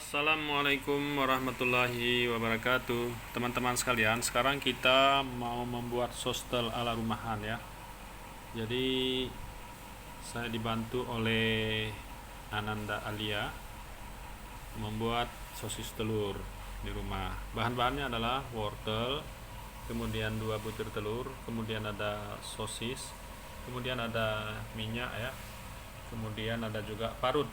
Assalamualaikum warahmatullahi wabarakatuh. Teman-teman sekalian, sekarang kita mau membuat sostel ala rumahan ya. Jadi saya dibantu oleh Ananda Alia membuat sosis telur di rumah. Bahan-bahannya adalah wortel, kemudian 2 butir telur, kemudian ada sosis, kemudian ada minyak ya, kemudian ada juga parut.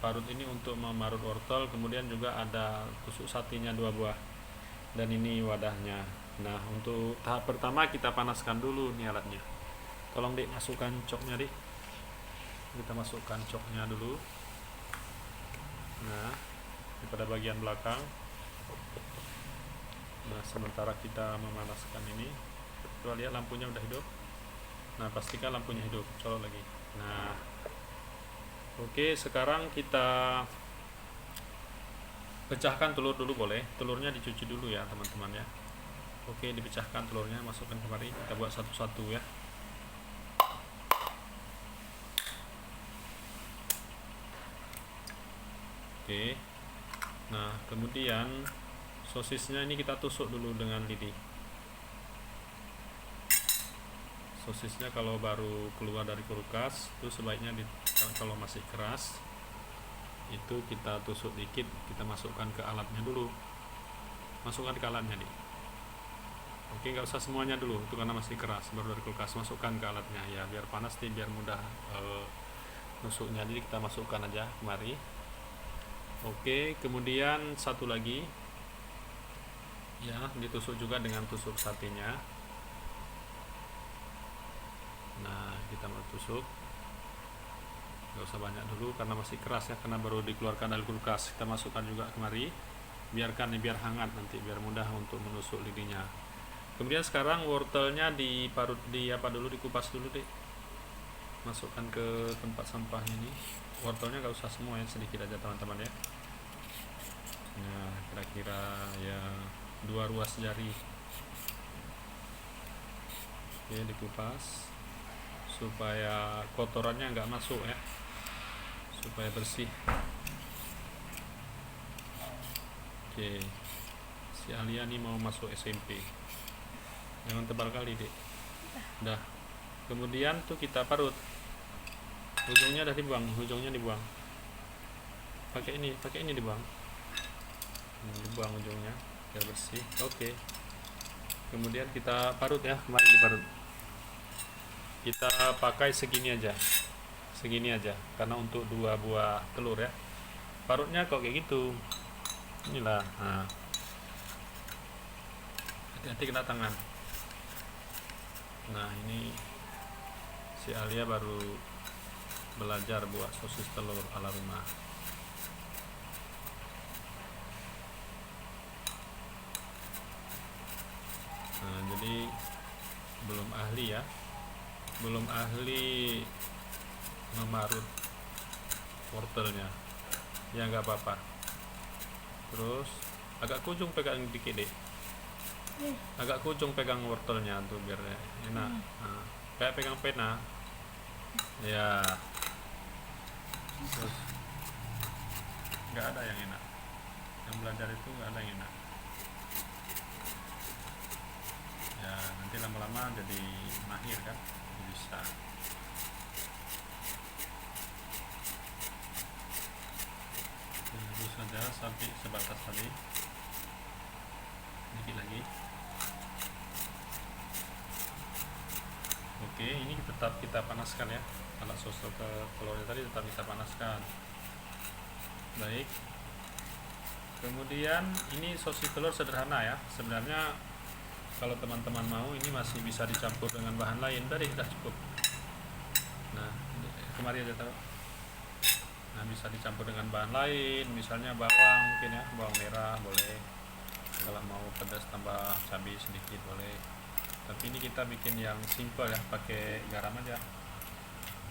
Parut ini untuk memarut wortel, kemudian juga ada tusuk satenya 2 buah, dan ini wadahnya. Nah, untuk tahap pertama kita panaskan dulu nih alatnya. Tolong Dik masukkan coknya Dik. Kita masukkan coknya dulu. Nah, di pada bagian belakang. Nah, sementara kita memanaskan ini, coba lihat lampunya udah hidup. Nah, pastikan lampunya hidup, colok lagi. Nah, oke, sekarang kita pecahkan telur dulu boleh. Telurnya dicuci dulu ya teman-teman ya. Oke, dipecahkan telurnya, masukkan kemari. Kita buat satu-satu ya. Oke. Nah, kemudian sosisnya ini kita tusuk dulu dengan lidi. Sosisnya kalau baru keluar dari kulkas itu sebaiknya kalau masih keras itu kita tusuk dikit, kita masukkan ke alatnya dulu. Masukkan ke alatnya nih. Oke, nggak usah semuanya dulu, itu karena masih keras baru dari kulkas. Masukkan ke alatnya ya, biar panas nih, biar mudah nusuknya. Jadi kita masukkan aja kemari. Oke, kemudian satu lagi ya, ditusuk juga dengan tusuk satenya. Nah, kita mau tusuk, nggak usah banyak dulu karena masih keras ya, karena baru dikeluarkan dari kulkas. Kita masukkan juga kemari, biarkan nih, biar hangat nanti, biar mudah untuk menusuk lidinya. Kemudian sekarang wortelnya diparut, dikupas dulu deh. Masukkan ke tempat sampahnya ini. Wortelnya nggak usah semua ya, sedikit aja teman-teman ya. Nah, kira-kira ya 2 ruas jari. Oke, dikupas supaya kotorannya nggak masuk ya, supaya bersih. Oke, si Alia nih mau masuk SMP, jangan tebal kali Dek. Udah, kemudian tuh kita parut, ujungnya udah dibuang, pakai ini dibuang. Dibuang ujungnya biar bersih. Oke, kemudian kita parut ya, kemarin diparut. Kita pakai segini aja karena untuk 2 buah telur ya. Parutnya kok kayak gitu, inilah. Nah, hati-hati kena tangan. Nah, ini si Alia baru belajar buat sosis telur ala rumah. Nah, jadi belum ahli memarut wortelnya ya, nggak apa-apa. Terus agak kujung pegang dikit deh, agak kujung pegang wortelnya tuh biar enak. Nah, kayak pegang pena ya. Terus nggak ada yang enak, yang belajar itu nggak ada yang enak ya. Nanti lama-lama jadi mahir kan, bisa. Terus saja sampai sebatas tadi, dikit lagi. Oke, ini tetap kita panaskan ya, alat sosok ke telurnya tadi tetap kita panaskan. Baik, kemudian ini sosis telur sederhana ya. Sebenarnya kalau teman-teman mau ini masih bisa dicampur dengan bahan lain. Tadi sudah cukup. Nah, kemari aja taruh. Nah, bisa dicampur dengan bahan lain, misalnya bawang mungkin ya, bawang merah boleh. Kalau mau pedas tambah cabai sedikit boleh. Tapi ini kita bikin yang simple ya, pakai garam aja.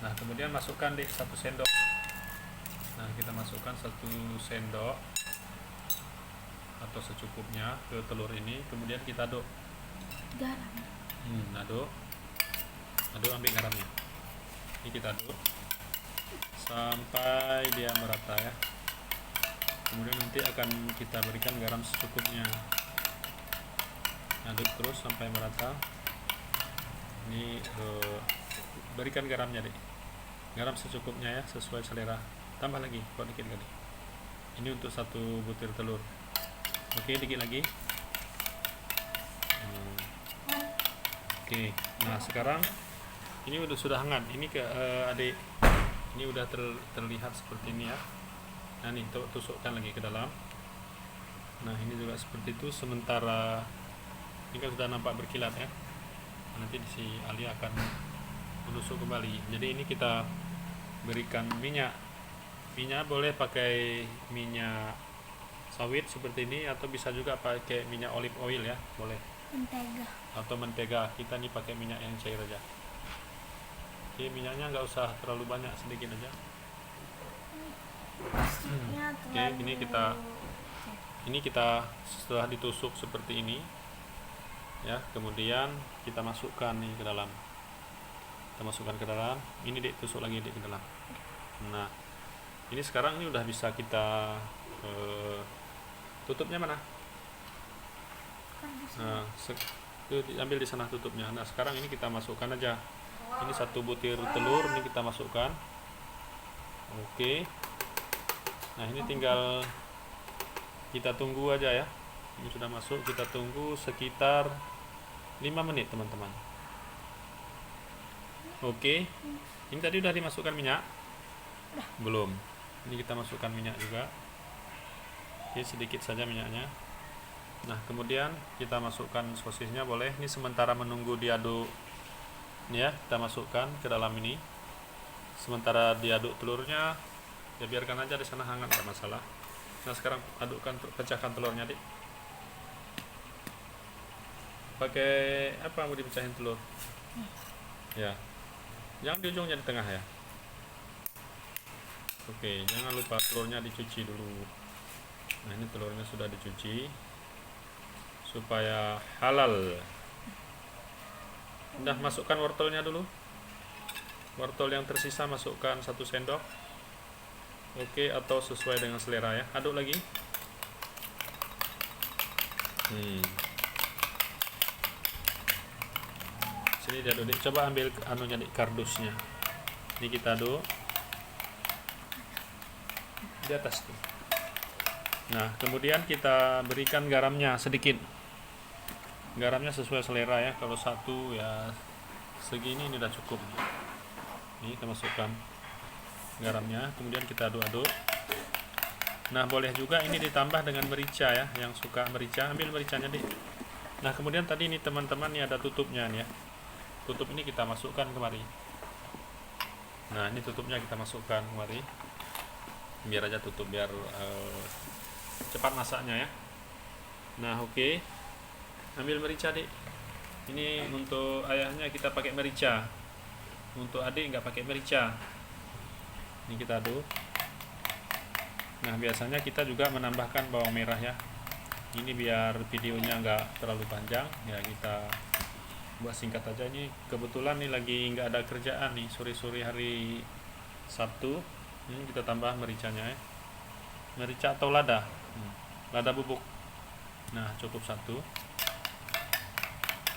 Nah, kemudian masukkan deh 1 sendok. Nah, kita masukkan 1 sendok atau secukupnya ke telur ini. Kemudian kita aduk. Garam. Aduk, ambil garamnya. Ini kita aduk sampai dia merata ya. Kemudian nanti akan kita berikan garam secukupnya. Aduk terus sampai merata. Ini berikan garamnya deh, garam secukupnya ya, sesuai selera. Tambah lagi kok dikit kali. Ini untuk 1 butir telur. Oke, dikit lagi. Oke, nah sekarang ini sudah hangat. Ini ke adik, ini udah terlihat seperti ini ya. Nah nih, tusukkan lagi ke dalam. Nah ini juga seperti itu. Sementara ini kan sudah nampak berkilat ya. Nanti si Ali akan menusuk kembali. Jadi ini kita berikan minyak. Minyak boleh pakai minyak sawit seperti ini, atau bisa juga pakai minyak olive oil ya, boleh. Mentega. Atau mentega. Kita nih pakai minyak yang cair aja. Oke, minyaknya nggak usah terlalu banyak, sedikit aja. Oke, ini kita setelah ditusuk seperti ini ya, kemudian kita masukkan nih ke dalam. Kita masukkan ke dalam. Ini tusuk lagi ke dalam. Nah, ini sekarang ini udah bisa kita tutupnya mana? Nah, ambil di sana tutupnya. Nah, sekarang ini kita masukkan aja. Ini 1 butir telur, ini kita masukkan. Oke. Nah, ini tinggal kita tunggu aja ya. Ini sudah masuk, kita tunggu sekitar 5 menit teman-teman. Oke. Ini tadi udah dimasukkan minyak? Belum. Ini kita masukkan minyak juga. Oke, sedikit saja minyaknya. Nah, kemudian kita masukkan sosisnya, boleh. Ini sementara menunggu diaduk. Ini ya, kita masukkan ke dalam ini. Sementara diaduk telurnya, ya biarkan aja di sana hangat, nggak masalah. Nah, sekarang adukkan, pecahkan telurnya, Dik. Pakai apa mau dipecahin telur? Ya. Jangan di ujungnya, di tengah ya. Oke, jangan lupa telurnya dicuci dulu. Nah, ini telurnya sudah dicuci supaya halal. Udah, masukkan wortelnya dulu. Wortel yang tersisa masukkan 1 sendok. Oke, atau sesuai dengan selera ya. Aduk lagi. Sini diaduk, Dik. Coba ambil anunya, Dik, kardusnya. Ini kita aduk di atas tuh. Nah, kemudian kita berikan garamnya sedikit. Garamnya sesuai selera ya. Kalau 1 ya segini, ini udah cukup. Ini kita masukkan garamnya, kemudian kita aduk-aduk. Nah, boleh juga ini ditambah dengan merica ya. Yang suka merica, ambil mericanya, Dik. Nah, kemudian tadi ini teman-teman, ini ada tutupnya nih ya. Tutup ini kita masukkan kemari. Nah, ini tutupnya kita masukkan kemari. Biar aja tutup, biar cepat masaknya ya. Nah, oke. Ambil merica, Dik. Ini untuk ayahnya kita pakai merica. Untuk adik nggak pakai merica. Ini kita aduk. Nah, biasanya kita juga menambahkan bawang merah ya. Ini biar videonya nggak terlalu panjang ya, kita buat singkat aja. Ini kebetulan nih lagi nggak ada kerjaan nih, sore-sore hari Sabtu. Ini kita tambah mericanya ya. Merica atau lada. Lada bubuk. Nah, cukup 1.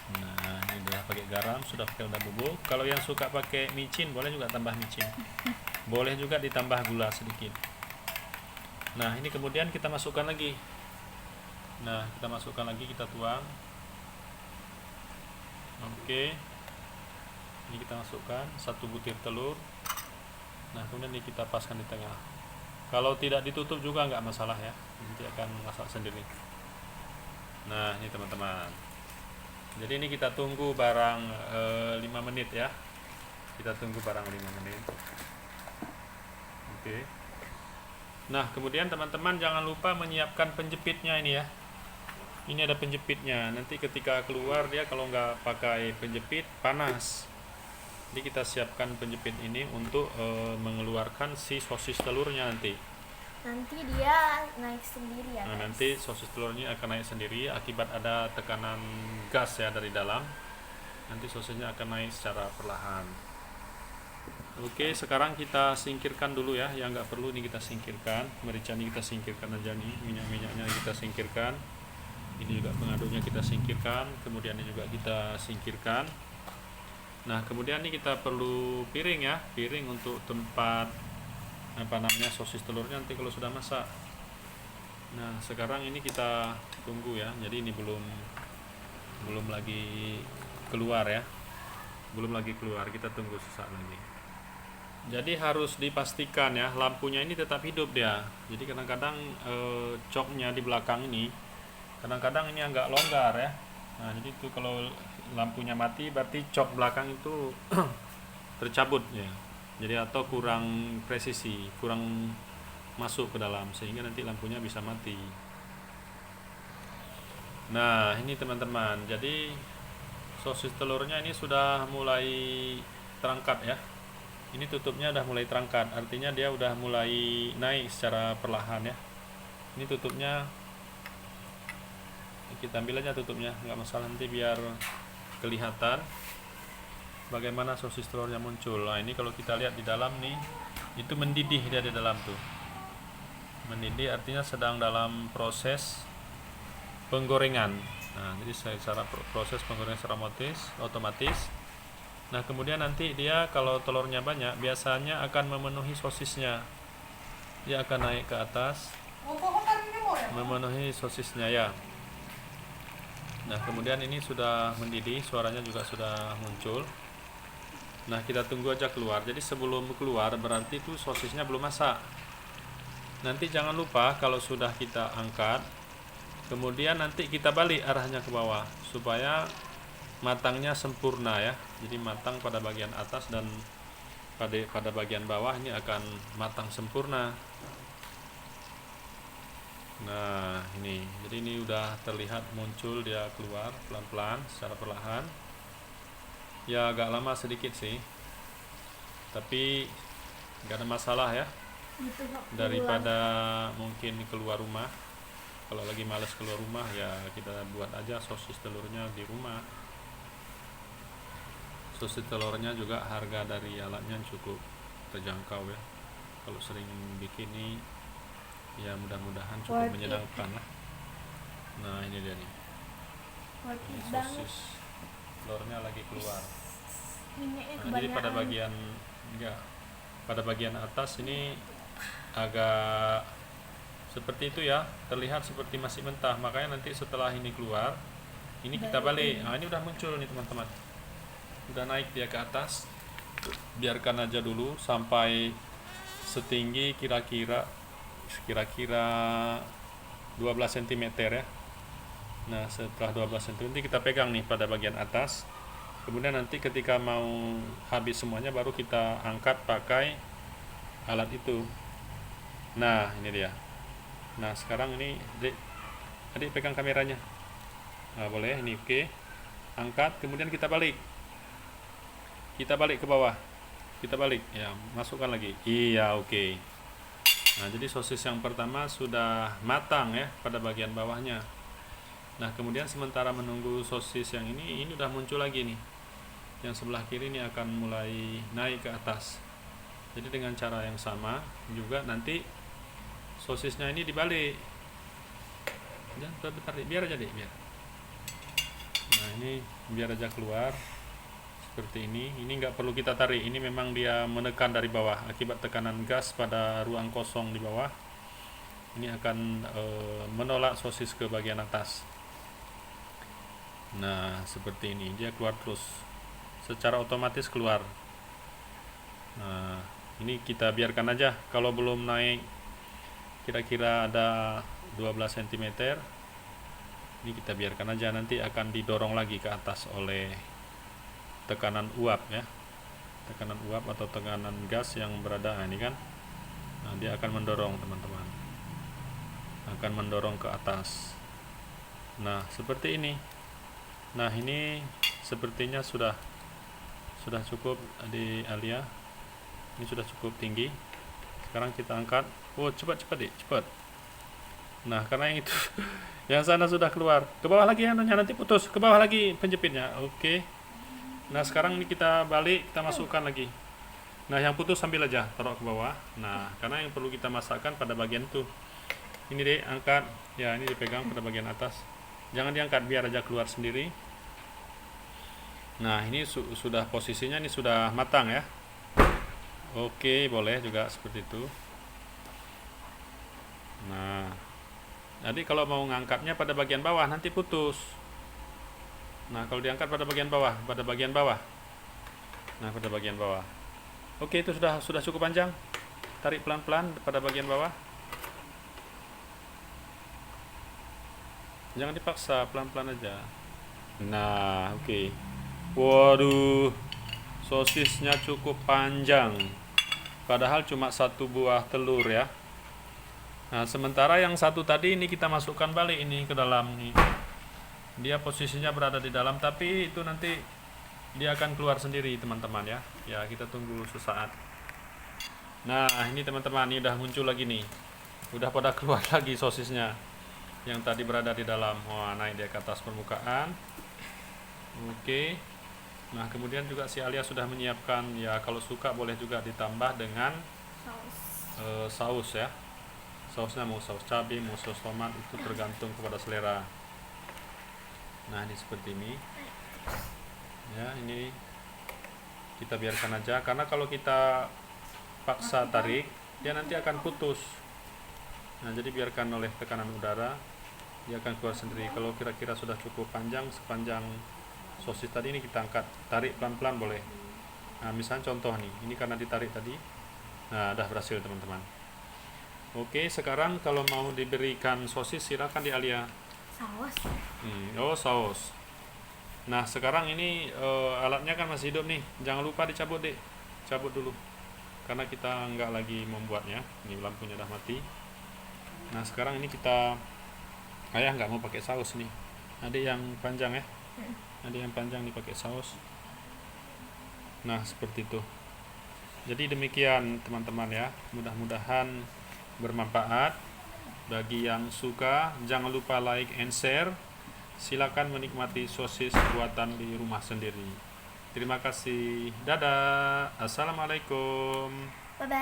Nah, ini udah pakai garam, sudah pakai lada bubuk. Kalau yang suka pakai micin, boleh juga tambah micin. Boleh juga ditambah gula sedikit. Nah, ini kemudian kita masukkan lagi. Nah, kita masukkan lagi, kita tuang. Oke. Ini kita masukkan 1 butir telur. Nah, kemudian ini kita paskan di tengah. Kalau tidak ditutup juga nggak masalah ya, nanti akan masak sendiri. Nah, ini teman-teman. Jadi ini kita tunggu barang 5 menit ya. Kita tunggu barang 5 menit. Oke. Nah, kemudian teman-teman jangan lupa menyiapkan penjepitnya ini ya. Ini ada penjepitnya. Nanti ketika keluar dia kalau nggak pakai penjepit panas. Jadi kita siapkan penjepit ini untuk mengeluarkan si sosis telurnya nanti. Nanti dia naik sendiri ya, Nah, guys. nanti sosis telurnya akan naik sendiri akibat ada tekanan gas ya dari dalam. Nanti sosisnya akan naik secara perlahan. Oke, sekarang kita singkirkan dulu ya, yang nggak perlu ini kita singkirkan. Merica ini kita singkirkan aja nih, minyak-minyaknya kita singkirkan. Ini juga pengaduknya kita singkirkan, kemudian ini juga kita singkirkan. Nah, kemudian ini kita perlu piring ya, piring untuk tempat apa namanya sosis telurnya nanti kalau sudah masak. Nah, sekarang ini kita tunggu ya. Jadi ini belum lagi keluar ya. Belum lagi keluar, kita tunggu sesaat lagi. Jadi harus dipastikan ya, lampunya ini tetap hidup dia. Jadi kadang-kadang coknya di belakang ini kadang-kadang ini agak longgar ya. Nah, jadi itu kalau lampunya mati berarti cok belakang itu tercabut ya. Jadi atau kurang presisi, kurang masuk ke dalam sehingga nanti lampunya bisa mati. Nah, ini teman-teman. Jadi sosis telurnya ini sudah mulai terangkat ya. Ini tutupnya udah mulai terangkat, artinya dia udah mulai naik secara perlahan ya. Ini tutupnya kita ambil aja tutupnya, nggak masalah, nanti biar kelihatan bagaimana sosis telurnya muncul. Nah, ini kalau kita lihat di dalam nih, itu mendidih dia di dalam tuh. Mendidih artinya sedang dalam proses penggorengan. Nah, jadi secara proses penggorengan secara otomatis. Nah, kemudian nanti dia kalau telurnya banyak biasanya akan memenuhi sosisnya. Dia akan naik ke atas memenuhi sosisnya ya. Nah, kemudian ini sudah mendidih, suaranya juga sudah muncul. Nah, kita tunggu aja keluar. Jadi sebelum keluar berarti itu sosisnya belum masak. Nanti jangan lupa kalau sudah kita angkat, kemudian nanti kita balik arahnya ke bawah supaya matangnya sempurna ya. Jadi matang pada bagian atas dan pada bagian bawah ini akan matang sempurna. Nah, ini. Jadi ini udah terlihat muncul, dia keluar pelan-pelan secara perlahan. Ya agak lama sedikit sih. Tapi nggak ada masalah ya. Daripada mungkin keluar rumah. Kalau lagi males keluar rumah ya kita buat aja sosis telurnya di rumah. Sosis telurnya juga harga dari alatnya cukup terjangkau ya. Kalau sering bikin ini ya mudah-mudahan cukup menyenangkan lah. Nah, ini dia nih. Ini sosis telurnya lagi keluar. Nah, jadi pada bagian atas ini agak seperti itu ya, terlihat seperti masih mentah. Makanya nanti setelah ini keluar, ini kita balik. Nah, ini udah muncul nih teman-teman. Udah naik dia ke atas. Biarkan aja dulu sampai setinggi kira-kira 12 cm ya. Nah, setelah 12 cm nanti kita pegang nih pada bagian atas. Kemudian nanti ketika mau habis semuanya baru kita angkat pakai alat itu. Nah, ini dia. Nah, sekarang ini adik pegang kameranya. Nah, boleh, ini oke. Angkat, kemudian kita balik ke bawah, kita balik ya, masukkan lagi. Iya, oke. Nah, jadi sosis yang pertama sudah matang ya pada bagian bawahnya. Nah, kemudian sementara menunggu sosis yang ini udah muncul lagi nih, yang sebelah kiri ini akan mulai naik ke atas. Jadi dengan cara yang sama juga nanti sosisnya ini dibalik. Jangan tarik, biar aja deh, biar. Nah, ini biar aja keluar seperti ini. Ini nggak perlu kita tarik, ini memang dia menekan dari bawah akibat tekanan gas pada ruang kosong di bawah. Ini akan menolak sosis ke bagian atas. Nah, seperti ini dia keluar terus secara otomatis keluar. Nah, ini kita biarkan aja. Kalau belum naik kira-kira ada 12 cm, ini kita biarkan aja, nanti akan didorong lagi ke atas oleh tekanan uap ya, tekanan uap atau tekanan gas yang berada ini kan. Nah, dia akan mendorong teman-teman, akan mendorong ke atas. Nah, seperti ini. Nah, ini sepertinya sudah cukup di Alia. Ini sudah cukup tinggi. Sekarang kita angkat. Oh, cepat deh, cepat. Nah, karena yang itu yang sana sudah keluar. Ke bawah lagi anunya, nanti putus. Ke bawah lagi penjepitnya. Oke. Nah, sekarang ini kita balik, kita masukkan lagi. Nah, yang putus ambil aja, taruh ke bawah. Nah, karena yang perlu kita masakkan pada bagian tuh. Ini deh, angkat. Ya, ini dipegang pada bagian atas. Jangan diangkat, biar aja keluar sendiri. Nah, ini sudah posisinya ini sudah matang ya. Oke, boleh juga seperti itu. Nah, jadi kalau mau ngangkatnya pada bagian bawah nanti putus. Nah, kalau diangkat pada bagian bawah, pada bagian bawah. Nah, pada bagian bawah. Oke, itu sudah cukup panjang. Tarik pelan-pelan pada bagian bawah. Jangan dipaksa, pelan-pelan aja. Nah, oke. Waduh, sosisnya cukup panjang. Padahal cuma satu buah telur ya. Nah, sementara yang satu tadi ini kita masukkan balik ini ke dalam nih. Dia posisinya berada di dalam, tapi itu nanti dia akan keluar sendiri teman-teman ya. Ya, kita tunggu sesaat. Nah, ini teman-teman, ini udah muncul lagi nih. Udah pada keluar lagi sosisnya. Yang tadi berada di dalam. Wah, naik dia ke atas permukaan. Oke. Nah, kemudian juga si Alia sudah menyiapkan, ya kalau suka boleh juga ditambah dengan saus ya. Sausnya mau saus cabai, mau saus tomat, itu tergantung kepada selera. Nah, ini seperti ini. Ya, ini kita biarkan aja, karena kalau kita paksa tarik, dia nanti akan putus. Nah, jadi biarkan oleh tekanan udara, dia akan keluar sendiri. Kalau kira-kira sudah cukup panjang, sepanjang sosis tadi ini kita angkat, tarik pelan-pelan boleh. Nah, misalnya contoh nih, ini karena ditarik tadi. Nah, udah berhasil teman-teman. Oke, sekarang kalau mau diberikan sosis silakan di Alia. Saus. Oh, saus. Nah, sekarang ini alatnya kan masih hidup nih. Jangan lupa dicabut deh. Cabut dulu. Karena kita nggak lagi membuatnya. Ini lampunya udah mati. Nah, sekarang ini kita Ayah nggak mau pakai saus nih. Ada yang panjang ya. Ada yang panjang dipakai saus. Nah, seperti itu. Jadi demikian teman-teman ya. Mudah-mudahan bermanfaat. Bagi yang suka, jangan lupa like and share. Silakan menikmati sosis buatan di rumah sendiri. Terima kasih. Dadah. Assalamualaikum.